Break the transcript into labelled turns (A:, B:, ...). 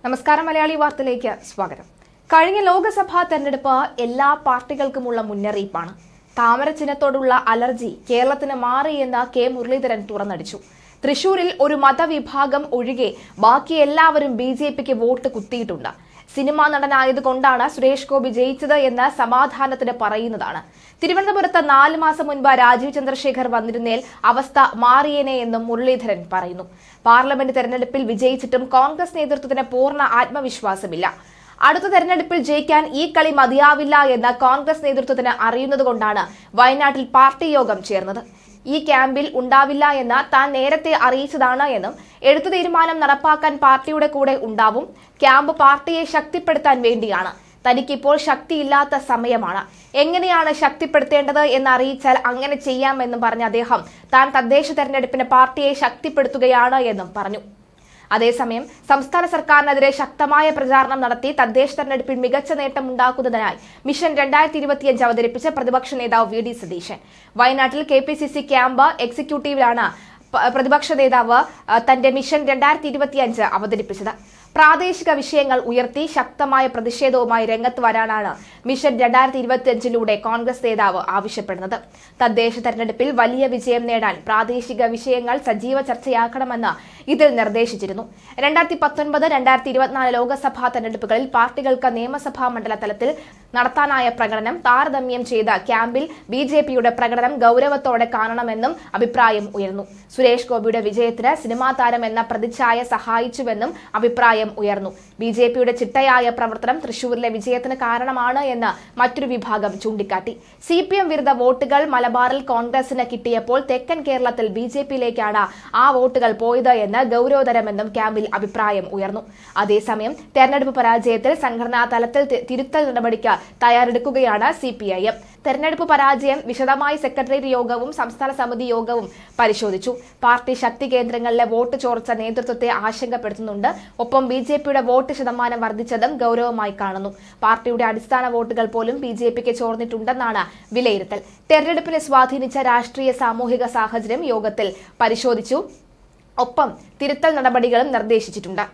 A: നമസ്കാരം മലയാളി വാർത്തയിലേക്ക് സ്വാഗതം. കഴിഞ്ഞ ലോക്സഭാ തെരഞ്ഞെടുപ്പ് എല്ലാ പാർട്ടികൾക്കുമുള്ള മുന്നറിയിപ്പാണ്. താമര ചിഹ്നത്തോടുള്ള അലർജി കേരളത്തിന് മാറിയെന്ന് കെ മുരളീധരൻ തുറന്നടിച്ചു. തൃശൂരിൽ ഒരു മതവിഭാഗം ഒഴികെ ബാക്കി എല്ലാവരും ബിജെപിക്ക് വോട്ട് കുത്തിയിട്ടുണ്ട്. സിനിമാ നടനായതുകൊണ്ടാണ് സുരേഷ് ഗോപി ജയിച്ചത് എന്ന് സമാധാനത്തിന് പറയുന്നതാണ്. തിരുവനന്തപുരത്ത് 4 മാസം മുൻപ് രാജീവ് ചന്ദ്രശേഖർ വന്നിരുന്നേൽ അവസ്ഥ മാറിയേനെ എന്നും മുരളീധരൻ പറയുന്നു. പാർലമെന്റ് തെരഞ്ഞെടുപ്പിൽ വിജയിച്ചിട്ടും കോൺഗ്രസ് നേതൃത്വത്തിന് പൂർണ്ണ ആത്മവിശ്വാസമില്ല. അടുത്ത തെരഞ്ഞെടുപ്പിൽ ജയിക്കാൻ ഈ കളി മതിയാവില്ല എന്ന് കോൺഗ്രസ് നേതൃത്വത്തിന് അറിയുന്നതുകൊണ്ടാണ് വയനാട്ടിൽ പാർട്ടി യോഗം ചേർന്നത്. ഈ ക്യാമ്പിൽ ഉണ്ടാവില്ല എന്ന് താൻ നേരത്തെ അറിയിച്ചതാണ് എന്നും എടുത്ത തീരുമാനം നടപ്പാക്കാൻ പാർട്ടിയുടെ കൂടെ ഉണ്ടാവും. ക്യാമ്പ് പാർട്ടിയെ ശക്തിപ്പെടുത്താൻ വേണ്ടിയാണ്. തനിക്കിപ്പോൾ ശക്തിയില്ലാത്ത സമയമാണ്. എങ്ങനെയാണ് ശക്തിപ്പെടുത്തേണ്ടത് എന്ന് അറിയിച്ചാൽ അങ്ങനെ ചെയ്യാമെന്നും പറഞ്ഞ അദ്ദേഹം താൻ തദ്ദേശ തെരഞ്ഞെടുപ്പിന് പാർട്ടിയെ ശക്തിപ്പെടുത്തുകയാണ് എന്നും പറഞ്ഞു. അതേസമയം സംസ്ഥാന സർക്കാരിനെതിരെ ശക്തമായ പ്രചാരണം നടത്തി തദ്ദേശ തെരഞ്ഞെടുപ്പിൽ മികച്ച നേട്ടം ഉണ്ടാക്കുന്നതിനായി മിഷൻ 2025 അവതരിപ്പിച്ച പ്രതിപക്ഷ നേതാവ് വി ഡി സതീശൻ വയനാട്ടിൽ KPCC ക്യാമ്പ് എക്സിക്യൂട്ടീവിലാണ് പ്രതിപക്ഷ നേതാവ് തന്റെ മിഷൻ 2025 അവതരിപ്പിച്ചത്. പ്രാദേശിക വിഷയങ്ങൾ ഉയർത്തി ശക്തമായ പ്രതിഷേധവുമായി രംഗത്ത് വരാനാണ് മിഷൻ 2025 കോൺഗ്രസ് നേതാവ് ആവശ്യപ്പെടുന്നത്. തദ്ദേശ തെരഞ്ഞെടുപ്പിൽ വലിയ വിജയം നേടാൻ പ്രാദേശിക വിഷയങ്ങൾ സജീവ ചർച്ചയാക്കണമെന്ന് ഇതിൽ നിർദ്ദേശിച്ചിരുന്നു. 2019-2024 ലോക്സഭാ തെരഞ്ഞെടുപ്പുകളിൽ പാർട്ടികൾക്ക് നിയമസഭാ മണ്ഡല തലത്തിൽ നടത്താനായ പ്രകടനം താരതമ്യം ചെയ്ത ക്യാമ്പിൽ BJPയുടെ പ്രകടനം ഗൌരവത്തോടെ കാണണമെന്നും അഭിപ്രായം ഉയർന്നു. സുരേഷ് ഗോപിയുടെ വിജയത്തിന് സിനിമാ താരം എന്ന പ്രതിച്ഛായ സഹായിച്ചുവെന്നും അഭിപ്രായം ഉയർന്നു. BJPയുടെ ചിട്ടയായ പ്രവർത്തനം തൃശൂരിലെ വിജയത്തിന് കാരണമാണ് എന്ന് മറ്റൊരു വിഭാഗം ചൂണ്ടിക്കാട്ടി. CPM വിരുദ്ധ വോട്ടുകൾ മലബാറിൽ കോൺഗ്രസിന് കിട്ടിയപ്പോൾ തെക്കൻ കേരളത്തിൽ BJPയിലേക്കാണ് ആ വോട്ടുകൾ പോയത് എന്ന് ഗൌരവതരമെന്നും ക്യാമ്പിൽ അഭിപ്രായം ഉയർന്നു. അതേസമയം തെരഞ്ഞെടുപ്പ് പരാജയത്തിൽ സംഘടനാ തലത്തിൽ തിരുത്തൽ നടപടിക്ക് തയ്യാറെടുക്കുകയാണ് CPIM. തെരഞ്ഞെടുപ്പ് പരാജയം വിശദമായി സെക്രട്ടേറിയറ്റ് യോഗവും സംസ്ഥാന സമിതി യോഗവും പരിശോധിച്ചു. പാർട്ടി ശക്തി കേന്ദ്രങ്ങളിലെ വോട്ട് ചോർച്ച നേതൃത്വത്തെ ആശങ്കപ്പെടുത്തുന്നുണ്ട്. ഒപ്പം BJPയുടെ വോട്ട് ശതമാനം വർദ്ധിച്ചതും ഗൌരവമായി കാണുന്നു. പാർട്ടിയുടെ അടിസ്ഥാന വോട്ടുകൾ പോലും BJPക്ക് ചോർന്നിട്ടുണ്ടെന്നാണ് വിലയിരുത്തൽ. തെരഞ്ഞെടുപ്പിനെ സ്വാധീനിച്ച രാഷ്ട്രീയ സാമൂഹിക സാഹചര്യം യോഗത്തിൽ പരിശോധിച്ചു. ഒപ്പം തിരുത്തൽ നടപടികളും നിർദ്ദേശിച്ചിട്ടുണ്ട്.